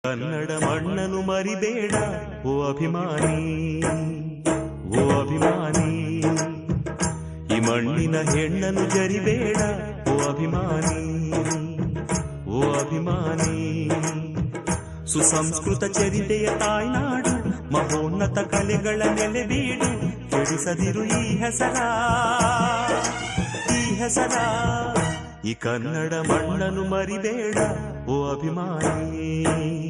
ಕನ್ನಡ ಮಣ್ಣನು ಮರಿಬೇಡ ಓ ಅಭಿಮಾನಿ, ಓ ಅಭಿಮಾನಿ. ಈ ಮಣ್ಣಿನ ಹೆಣ್ಣನು ಜರಿಬೇಡ ಓ ಅಭಿಮಾನಿ, ಓ ಅಭಿಮಾನಿ. ಸುಸಂಸ್ಕೃತ ಚರಿತೆಯ ತಾಯ್ನಾಡು, ಮಹೋನ್ನತ ಕಲೆಗಳ ನೆಲೆಬೀಡು. ಕೆಡಿಸದಿರು ಈ ಹೆಸರ, ಈ ಹೆಸರ. ಈ ಕನ್ನಡ ಮಣ್ಣನು ಮರಿಬೇಡ ಓ ಅಭಿಮಾನಿ.